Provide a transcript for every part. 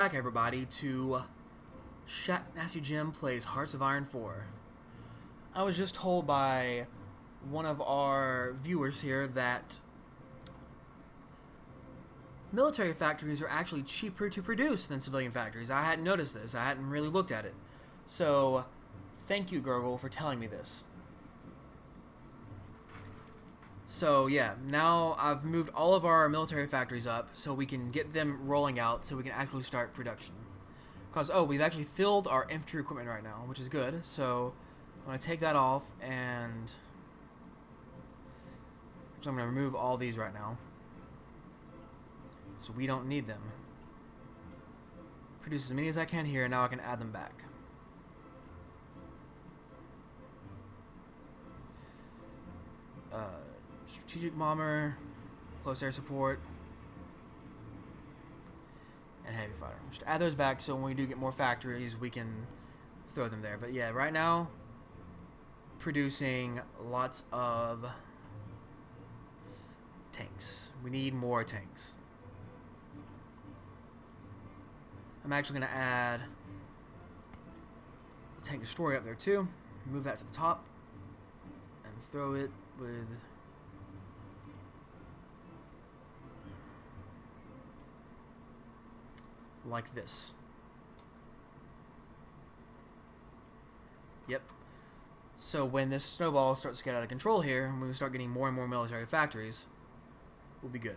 Back, everybody, to Shaq Nasty Jim Plays Hearts of Iron 4. I was just told by one of our viewers here that military factories are actually cheaper to produce than civilian factories. I hadn't noticed this. I hadn't really looked at it. So, thank you, Gurgle, for telling me this. So yeah, now I've moved all of our military factories up so we can get them rolling out so we can actually start production. Because, we've actually filled our infantry equipment right now, which is good. So I'm going to take that off and so I'm going to remove all these right now. So we don't need them. Produce as many as I can here, and now I can add them back. Strategic bomber, close air support, and heavy fighter. Just add those back so when we do get more factories, we can throw them there. But yeah, right now, producing lots of tanks. We need more tanks. I'm actually going to add the tank destroyer up there too. Move that to the top and throw it with like this. Yep. So when this snowball starts to get out of control here, and we start getting more and more military factories, we'll be good.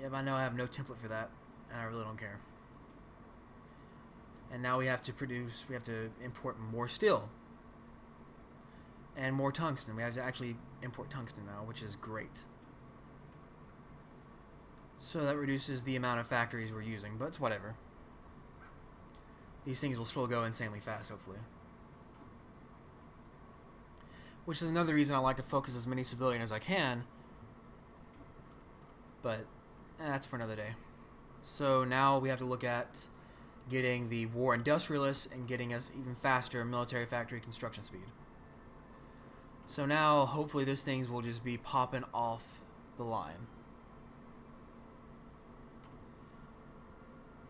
Yep, I know I have no template for that, and I really don't care. And now we have to import more steel. And more tungsten. We have to actually import tungsten now, which is great. So that reduces the amount of factories we're using, but it's whatever. These things will still go insanely fast, hopefully. Which is another reason I like to focus as many civilian as I can. But that's for another day. So now we have to look at getting the war industrialists and getting us even faster military factory construction speed. So now, hopefully, those things will just be popping off the line.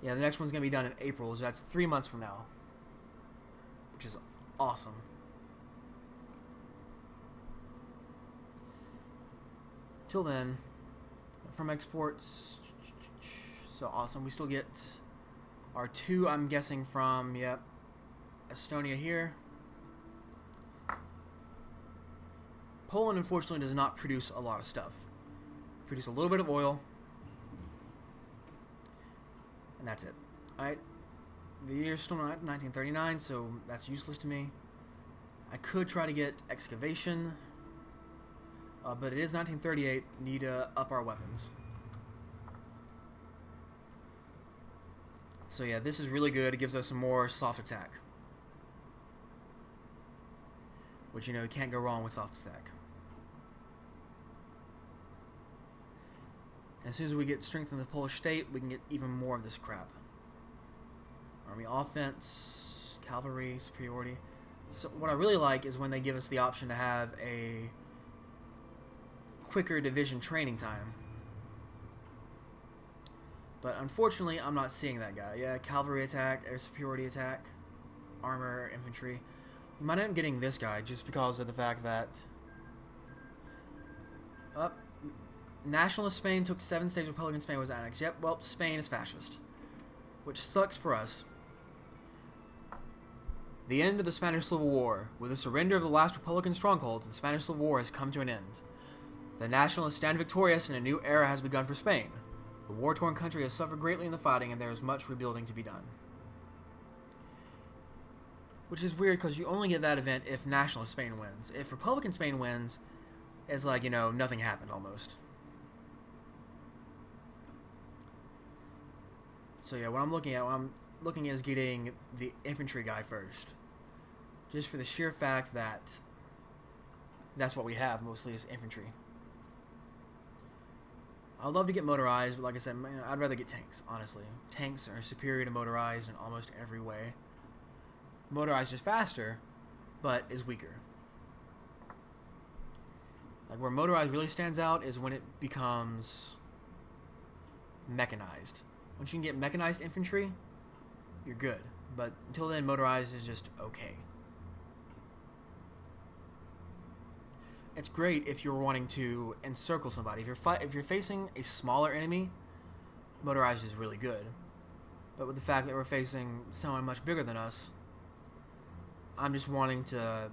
Yeah, the next one's going to be done in April, so that's 3 months from now. Which is awesome. Till then, from exports, so awesome. We still get our 2, I'm guessing, from, Estonia here. Poland, unfortunately, does not produce a lot of stuff. Produce a little bit of oil, and that's it. Alright, the year's still not 1939, so that's useless to me. I could try to get excavation, but it is 1938. Need to up our weapons. So yeah, this is really good. It gives us some more soft attack. Which, you can't go wrong with soft attack. And as soon as we get strength in the Polish state, we can get even more of this crap. Army offense, cavalry, superiority. So what I really like is when they give us the option to have a quicker division training time. But unfortunately, I'm not seeing that guy. Yeah, cavalry attack, air superiority attack, armor, infantry. We might end up getting this guy just because of the fact that Nationalist Spain took 7 states, Republican Spain was annexed. Yep, well, Spain is fascist. Which sucks for us. The end of the Spanish Civil War. With the surrender of the last Republican strongholds, the Spanish Civil War has come to an end. The Nationalists stand victorious and a new era has begun for Spain. The war-torn country has suffered greatly in the fighting and there is much rebuilding to be done. Which is weird because you only get that event if Nationalist Spain wins. If Republican Spain wins, it's like, nothing happened almost. So yeah, what I'm looking at is getting the infantry guy first. Just for the sheer fact that that's what we have mostly is infantry. I'd love to get motorized, but like I said, I'd rather get tanks, honestly. Tanks are superior to motorized in almost every way. Motorized is faster, but is weaker. Like where motorized really stands out is when it becomes mechanized. Once you can get mechanized infantry, you're good. But until then, motorized is just okay. It's great if you're wanting to encircle somebody. If you're facing a smaller enemy, motorized is really good. But with the fact that we're facing someone much bigger than us, I'm just wanting to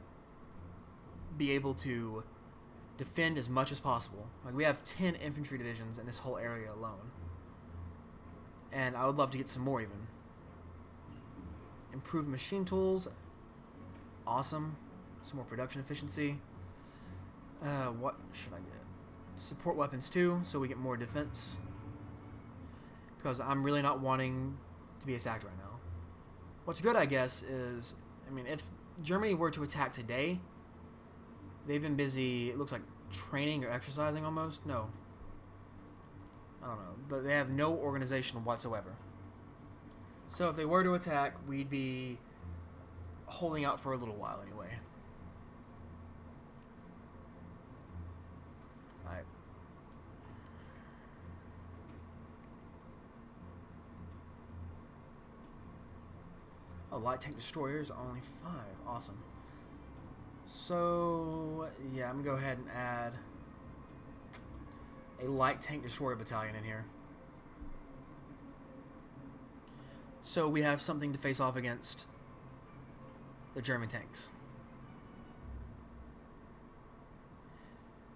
be able to defend as much as possible. Like we have 10 infantry divisions in this whole area alone. And I would love to get some more even. Improved machine tools. Awesome. Some more production efficiency. What should I get? Support weapons too, so we get more defense. Because I'm really not wanting to be attacked right now. What's good, I guess, is, I mean, if Germany were to attack today, they've been busy, it looks like training or exercising almost. No. I don't know. But they have no organization whatsoever. So if they were to attack, we'd be holding out for a little while anyway. Alright. Oh, light tank destroyers, only 5. Awesome. So, yeah, I'm going to go ahead and add a light tank destroyer battalion in here. So we have something to face off against the German tanks.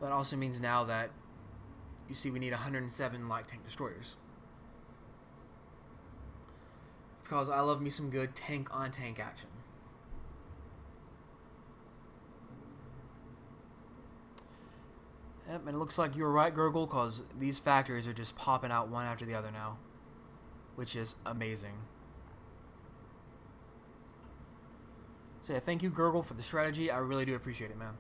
That also means now that, you see, we need 107 light tank destroyers. Because I love me some good tank-on-tank action. Yep, and it looks like you were right, Gurgle, because these factories are just popping out one after the other now. Which is amazing. So yeah, thank you, Gurgle, for the strategy. I really do appreciate it, man.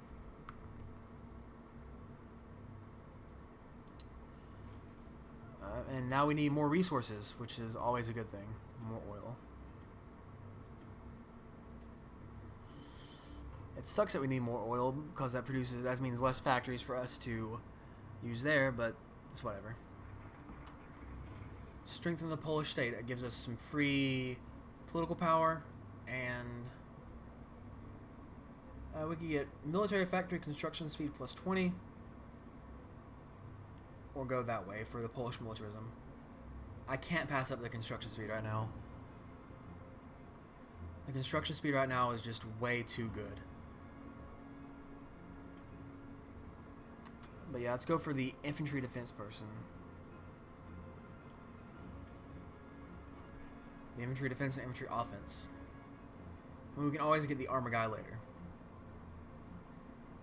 And now we need more resources, which is always a good thing. More oil. It sucks that we need more oil because that means less factories for us to use there, but it's whatever. Strengthen the Polish state. It gives us some free political power, and we can get military factory construction speed plus 20, or go that way for the Polish militarism. I can't pass up the construction speed right now. The construction speed right now is just way too good. But yeah, let's go for the infantry defense person. The infantry defense and infantry offense. And we can always get the armor guy later.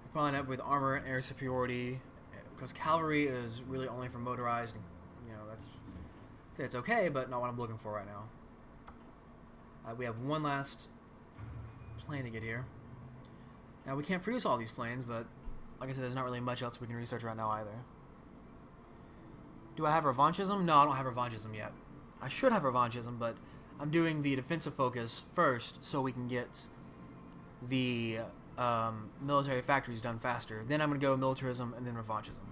We'll probably end up with armor and air superiority, because cavalry is really only for motorized. You know, it's okay, but not what I'm looking for right now. We have one last plane to get here. Now we can't produce all these planes, but like I said, there's not really much else we can research right now either. Do I have revanchism? No, I don't have revanchism yet. I should have revanchism, but I'm doing the defensive focus first so we can get the military factories done faster. Then I'm going to go militarism and then revanchism.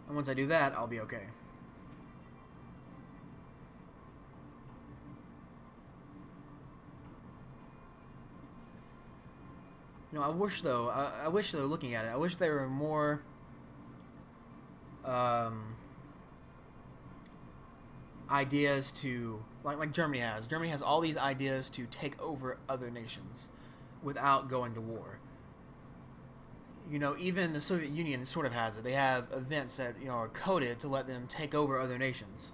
And once I do that, I'll be okay. You know, I wish though, looking at it, I wish there were more ideas to, like Germany has. Germany has all these ideas to take over other nations without going to war. You know, even the Soviet Union sort of has it. They have events that, you know, are coded to let them take over other nations.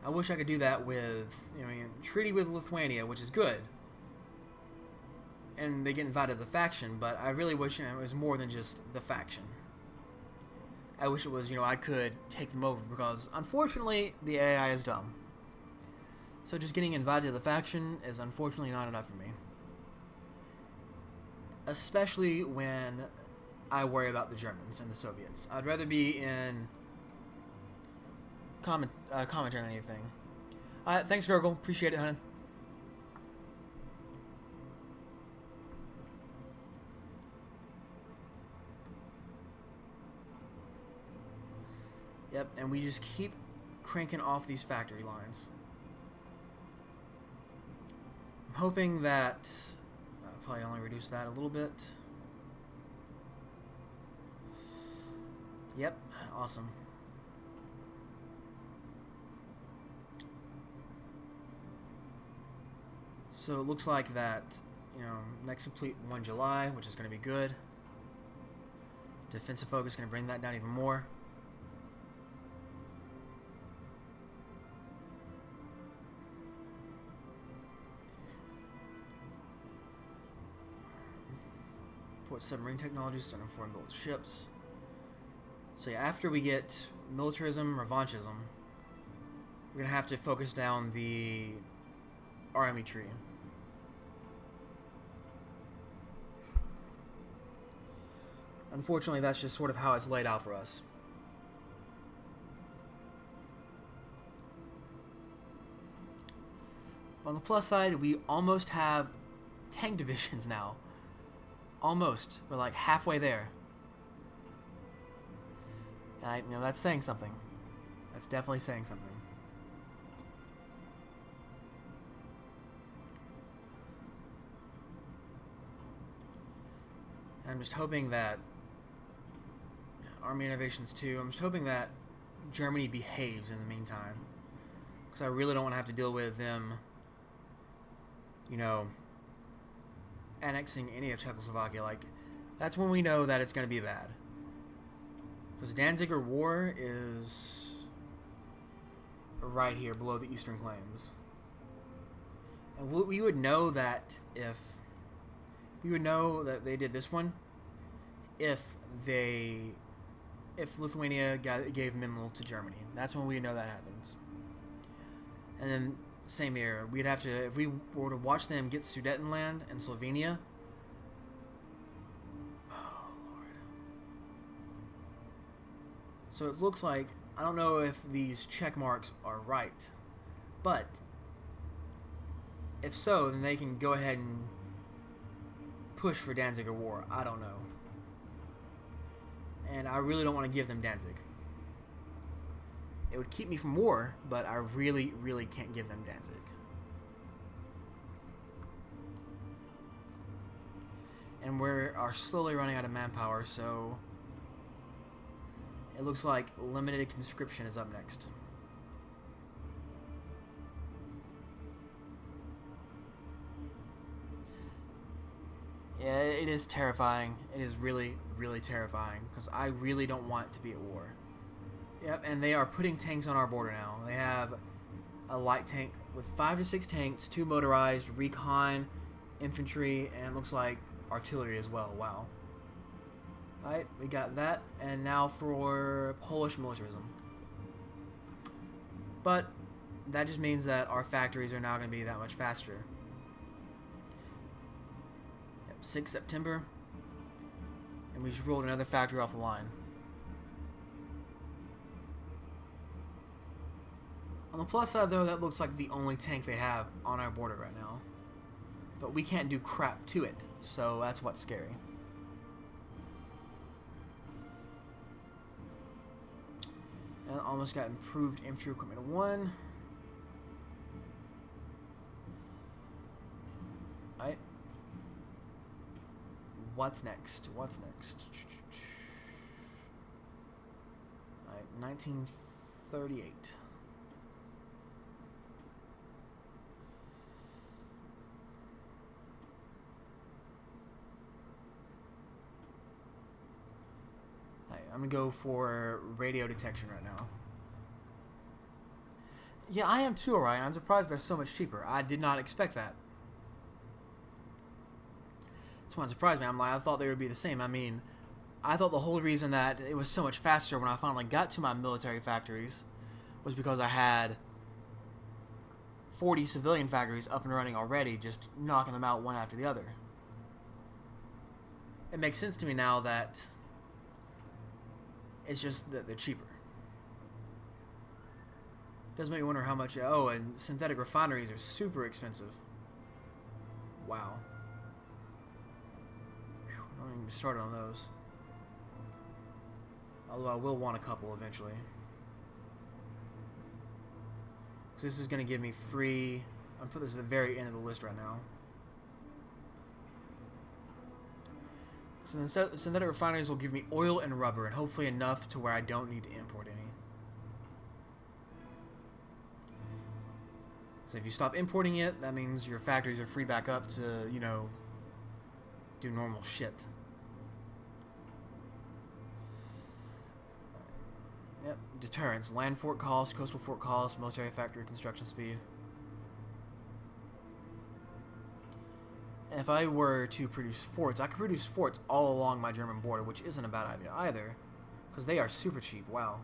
I wish I could do that with, you know, treaty with Lithuania, which is good. And they get invited to the faction, but I really wish, you know, it was more than just the faction. I wish it was, you know, I could take them over, because unfortunately the AI is dumb. So just getting invited to the faction is unfortunately not enough for me. Especially when I worry about the Germans and the Soviets. I'd rather be in commentary on anything. Thanks, Gurgle. Appreciate it, honey. Yep, and we just keep cranking off these factory lines. I'm hoping that I'll probably only reduce that a little bit. Yep, awesome. So it looks like that, you know, next complete 1 July, which is going to be good. Defensive focus is going to bring that down even more. Port submarine technologies, starting foreign built ships. So yeah, after we get militarism, revanchism, we're going to have to focus down the army tree. Unfortunately, that's just sort of how it's laid out for us. On the plus side, we almost have tank divisions now. Almost. We're like halfway there. And you know, that's saying something. That's definitely saying something. And I'm just hoping that Army Innovations 2, I'm just hoping that Germany behaves in the meantime. Because I really don't want to have to deal with them, you know, annexing any of Czechoslovakia. Like, that's when we know that it's going to be bad. Because the Danziger War is right here below the Eastern Claims. And we would know that if... We would know that they did this one if Lithuania gave Memel to Germany. That's when we know that happens. And then, same here, we'd have to, if we were to watch them get Sudetenland and Slovenia. Oh, Lord. So it looks like, I don't know if these check marks are right, but if so, then they can go ahead and push for Danziger War. I don't know. And I really don't want to give them Danzig. It would keep me from war, but I really, really can't give them Danzig. And we are slowly running out of manpower, so it looks like limited conscription is up next. Yeah, it is terrifying. It is really, really terrifying, because I really don't want to be at war. Yep, and they are putting tanks on our border now. They have a light tank with 5 to 6 tanks, 2 motorized, recon, infantry, and it looks like artillery as well. Wow. Alright, we got that, and now for Polish militarism. But that just means that our factories are now going to be that much faster. 6 September, and we just rolled another factory off the line. On the plus side, though, that looks like the only tank they have on our border right now. But we can't do crap to it, so that's what's scary. And almost got improved infantry equipment 1. Alright. What's next? What's next? Alright, 1938. Alright, I'm gonna go for radio detection right now. Yeah, I am too, alright. I'm surprised they're so much cheaper. I did not expect that. That's what surprised me. I thought they would be the same. I mean, I thought the whole reason that it was so much faster when I finally got to my military factories was because I had 40 civilian factories up and running already, just knocking them out one after the other. It makes sense to me now that it's just that they're cheaper. It does make me wonder how much... Oh, and synthetic refineries are super expensive. Wow. I don't even start on those. Although I will want a couple eventually. Because this is going to give me free... I'm going to put this at the very end of the list right now. So the synthetic refineries will give me oil and rubber, and hopefully enough to where I don't need to import any. So if you stop importing it, that means your factories are freed back up to, you know, do normal shit. Yep, deterrence, land fort cost, coastal fort cost, military factory construction speed. And if I were to produce forts, I could produce forts all along my German border, which isn't a bad idea either, because they are super cheap. Wow.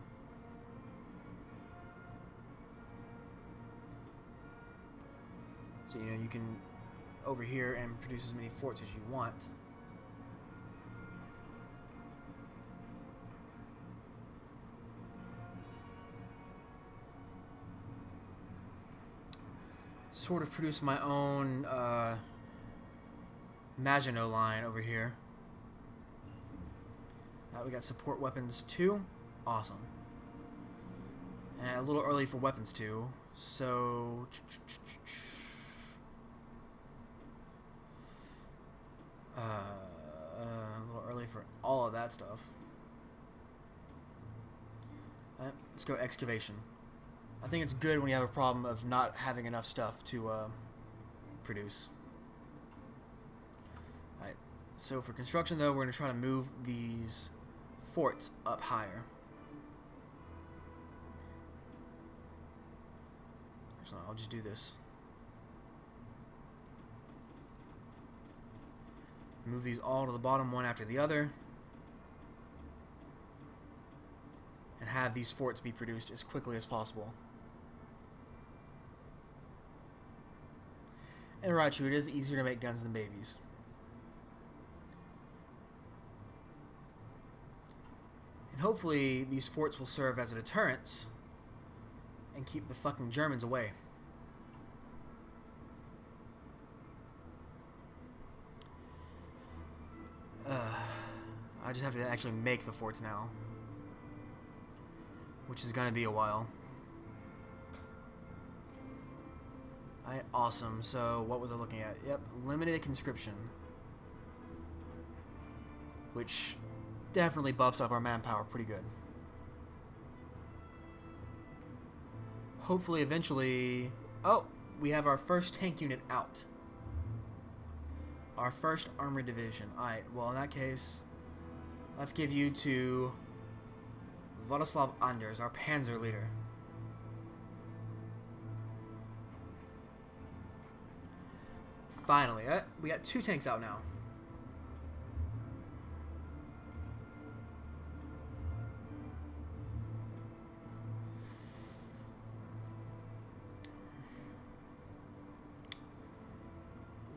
So, you know, you can over here and produce as many forts as you want. Sort of produce my own Maginot line over here. We got support weapons 2. Awesome. And a little early for weapons 2. So... a little early for all of that stuff. Let's go excavation. I think it's good when you have a problem of not having enough stuff to produce. Alright, so for construction though, we're going to try to move these forts up higher. So I'll just do this. Move these all to the bottom one after the other. And have these forts be produced as quickly as possible. And right, it is easier to make guns than babies. And hopefully these forts will serve as a deterrence and keep the fucking Germans away. I just have to actually make the forts now, which is gonna be a while. Alright, awesome. So what was I looking at? Yep, limited conscription, which definitely buffs up our manpower pretty good. Hopefully eventually... Oh, we have our first tank unit out. Our first armored division. Alright, well in that case, let's give you to Vladislav Anders, our panzer leader. Finally, we got 2 tanks out now.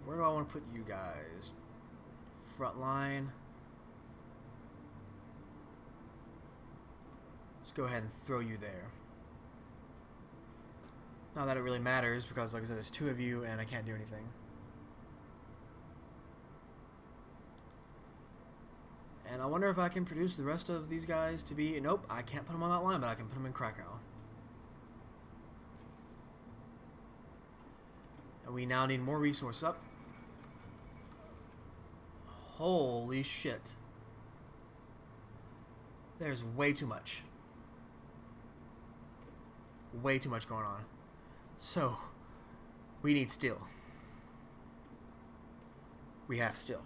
Where do I want to put you guys? Front line. Let's go ahead and throw you there. Not that it really matters, because like I said, there's 2 of you and I can't do anything. And I wonder if I can produce the rest of these guys to be... Nope, I can't put them on that line, but I can put them in Krakow. And we now need more resources up. Holy shit. There's way too much. Way too much going on. So, we need steel. We have steel.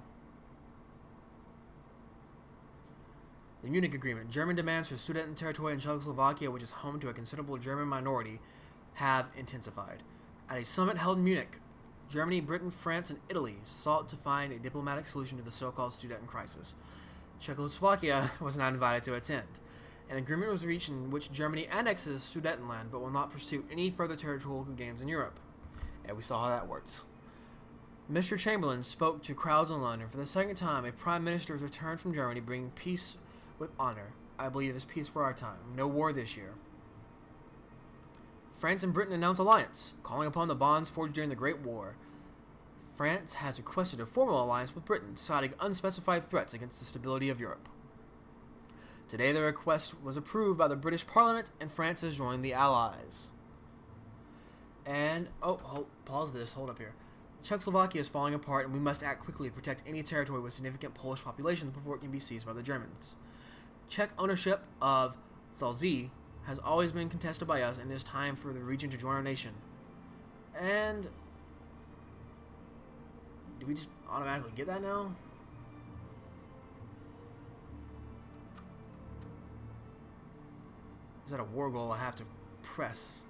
The Munich Agreement. German demands for Sudeten territory in Czechoslovakia, which is home to a considerable German minority, have intensified. At a summit held in Munich, Germany, Britain, France, and Italy sought to find a diplomatic solution to the so-called Sudeten crisis. Czechoslovakia was not invited to attend. An agreement was reached in which Germany annexes Sudetenland, but will not pursue any further territorial gains in Europe. And we saw how that works. Mr. Chamberlain spoke to crowds in London. For the second time, a prime minister has returned from Germany, bringing peace with honor. I believe it is peace for our time. No war this year. France and Britain announce alliance, calling upon the bonds forged during the Great War. France has requested a formal alliance with Britain, citing unspecified threats against the stability of Europe. Today the request was approved by the British Parliament, and France has joined the Allies. And, oh, pause this, hold up here. Czechoslovakia is falling apart, and we must act quickly to protect any territory with significant Polish population before it can be seized by the Germans. Czech ownership of Zaolzie has always been contested by us, and it is time for the region to join our nation. And do we just automatically get that now? Is that a war goal I have to press?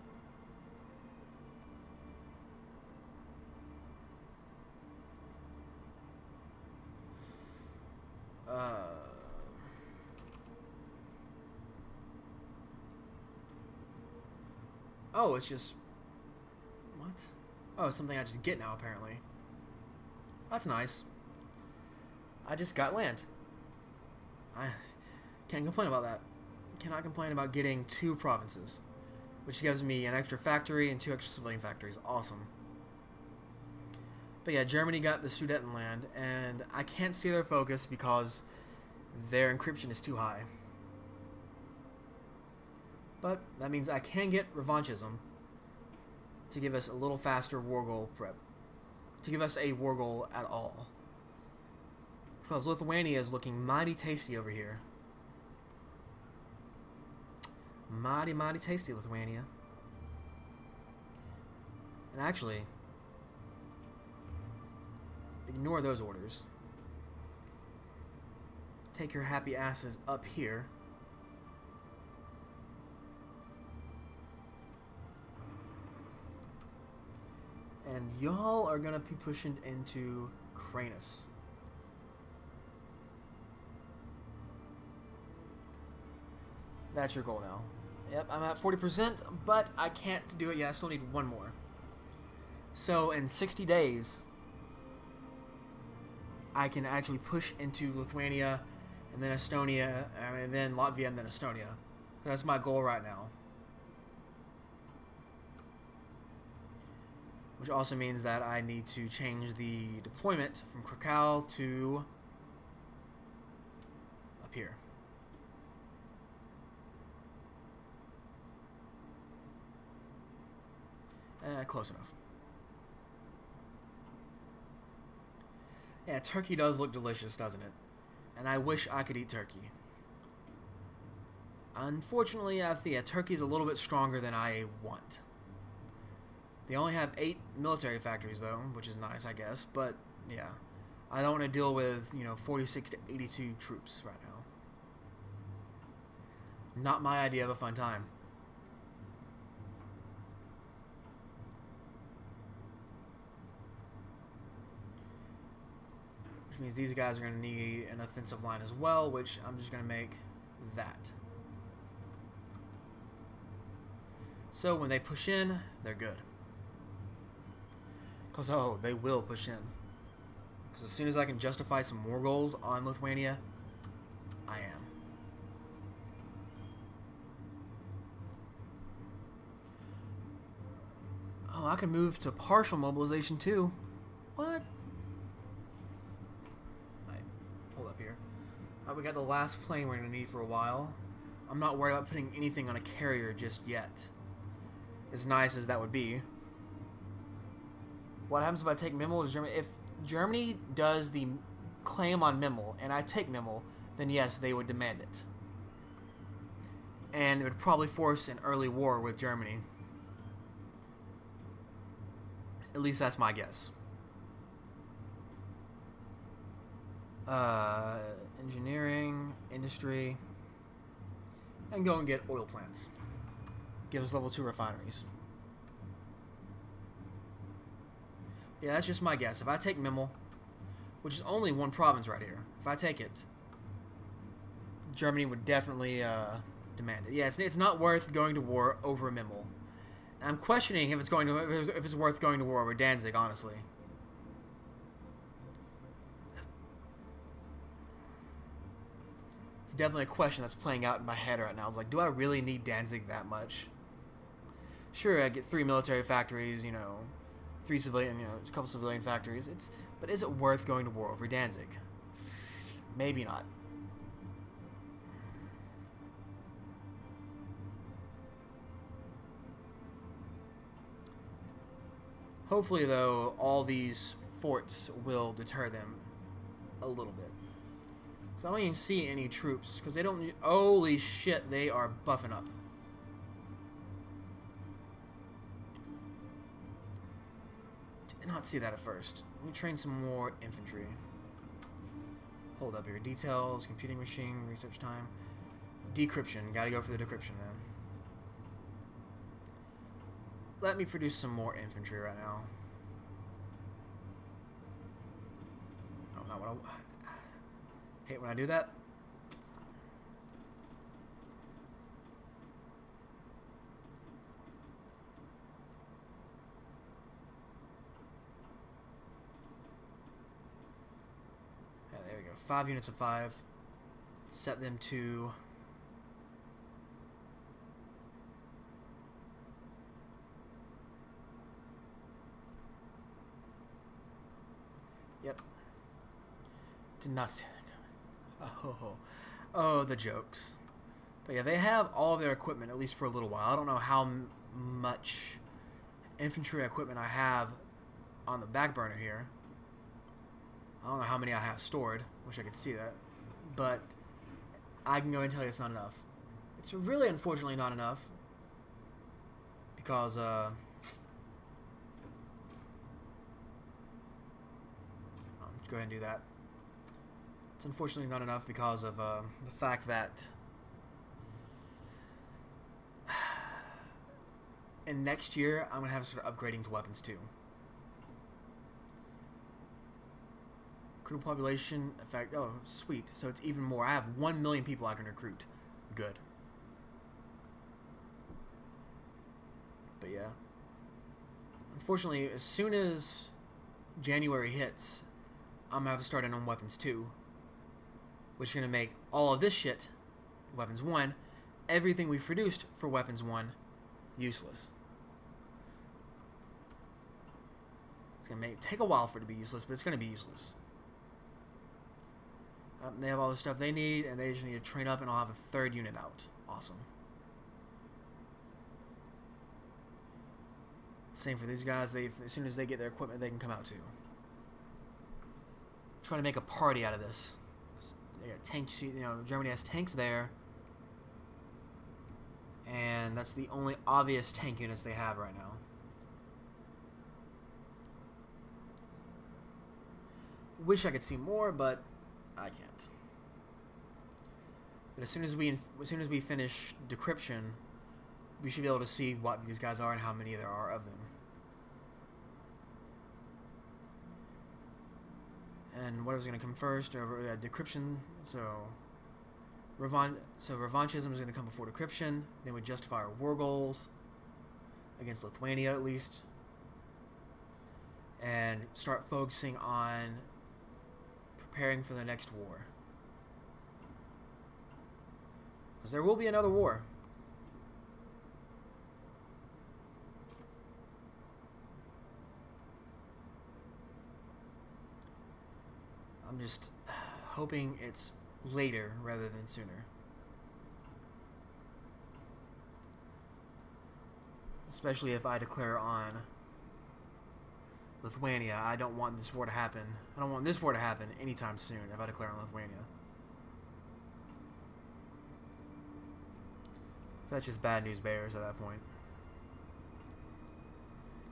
Oh, it's just... What? Oh, it's something I just get now, apparently. That's nice. I just got land. I can't complain about that. Cannot complain about getting 2 provinces, which gives me an extra factory and 2 extra civilian factories. Awesome. But yeah, Germany got the Sudetenland, and I can't see their focus because their encryption is too high. But that means I can get revanchism to give us a little faster war goal prep. To give us a war goal at all. Because Lithuania is looking mighty tasty over here. Mighty, mighty tasty, Lithuania. And actually, ignore those orders. Take your happy asses up here. And y'all are gonna be pushing into Kranus. That's your goal now. Yep, I'm at 40%, but I can't do it yet. I still need 1 more. So in 60 days, I can actually push into Lithuania, and then Estonia, and then Latvia, and then Estonia. That's my goal right now. Which also means that I need to change the deployment from Krakow to up here. Close enough. Yeah, turkey does look delicious, doesn't it? And I wish I could eat turkey. Unfortunately, turkey's a little bit stronger than I want. They only have 8 military factories, though, which is nice, I guess. But, yeah. I don't want to deal with, 46 to 82 troops right now. Not my idea of a fun time. Which means these guys are going to need an offensive line as well, which I'm just going to make that. So when they push in, they're good. Because, oh, they will push in. Because as soon as I can justify some war goals on Lithuania, I am. Oh, I can move to partial mobilization too. What? Alright, hold up here. Alright, we got the last plane we're going to need for a while. I'm not worried about putting anything on a carrier just yet. As nice as that would be. What happens if I take Memel to Germany? If Germany does the claim on Memel and I take Memel, then yes, they would demand it. And it would probably force an early war with Germany. At least that's my guess. Engineering, industry, and go and get oil plants. Give us level 2 refineries. Yeah, that's just my guess. If I take Memel, which is only 1 province right here, if I take it, Germany would definitely demand it. Yeah, it's not worth going to war over Memel. And I'm questioning if it's worth going to war over Danzig, honestly. It's definitely a question that's playing out in my head right now. I was like, do I really need Danzig that much? Sure, I get 3 military factories, 3 civilian, a couple civilian factories. But is it worth going to war over Danzig? Maybe not. Hopefully, though, all these forts will deter them a little bit. Because I don't even see any troops. Because they don't... Holy shit, they are buffing up. Did not see that at first. Let me train some more infantry. Hold up here. Details, computing machine, research time. Decryption. Gotta go for the decryption, man. Let me produce some more infantry right now. Oh, not what I hate when I do that. Yeah, there we go. 5 units of 5. Set them to... Yep. Did not see that coming. Oh, the jokes. But yeah, they have all of their equipment, at least for a little while. I don't know how much infantry equipment I have on the back burner here. I don't know how many I have stored. Wish I could see that. But I can go and tell you it's not enough. It's really, unfortunately, not enough. Because, go ahead and do that. It's unfortunately not enough because of the fact that in next year I'm gonna have to start upgrading to weapons too. Crew population effect. Oh, sweet. So it's even more. I have 1 million people I can recruit. Good. But yeah. Unfortunately, as soon as January hits, I'm gonna have to start in on weapons 2, which is gonna make all of this shit, weapons 1, everything we produced for weapons 1, useless. It's gonna take a while for it to be useless, but it's gonna be useless. They have all the stuff they need, and they just need to train up, and I'll have a 3rd unit out. Awesome. Same for these guys. As soon as they get their equipment, they can come out too. Trying to make a party out of this. They got tanks, you know, Germany has tanks there, and that's the only obvious tank units they have right now. Wish I could see more, but I can't. But as soon as we finish decryption, we should be able to see what these guys are and how many there are of them. And what was going to come first? Decryption. So revanchism is going to come before decryption. Then we justify our war goals against Lithuania, at least, and start focusing on preparing for the next war. Because there will be another war. I'm just hoping it's later rather than sooner. Especially if I declare on Lithuania. I don't want this war to happen. I don't want this war to happen anytime soon if I declare on Lithuania. So that's just bad news bears at that point.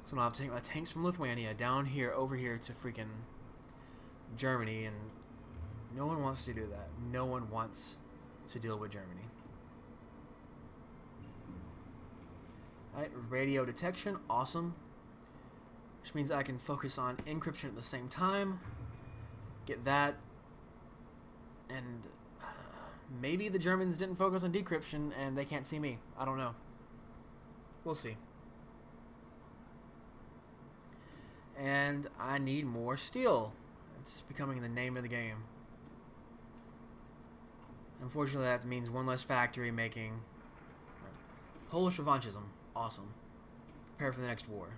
So I'll have to take my tanks from Lithuania down here, over here to freaking Germany, and no one wants to do that. No one wants to deal with Germany. Alright, radio detection, awesome. Which means I can focus on encryption at the same time. Get that. And maybe the Germans didn't focus on decryption and they can't see me. I don't know. We'll see. And I need more steel. It's becoming the name of the game. Unfortunately, that means one less factory making Polish revanchism. Awesome. Prepare for the next war.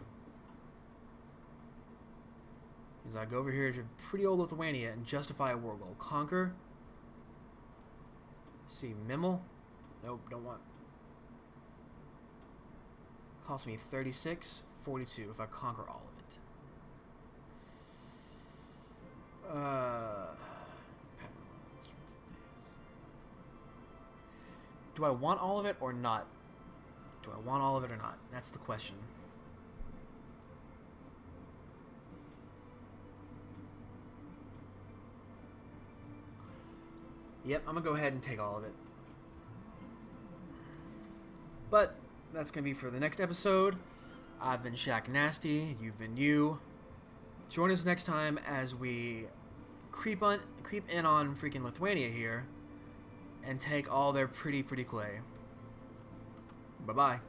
As I go over here to pretty old Lithuania and justify a war goal. Conquer. See, Mimmel. Nope, don't want. Cost me 36, 42 if I conquer all of it. Do I want all of it or not? Do I want all of it or not? That's the question. Yep, I'm gonna go ahead and take all of it. But that's gonna be for the next episode. I've been Shaq Nasty. You've been you. Join us next time as we creep in on freaking Lithuania here and take all their pretty clay. Bye bye.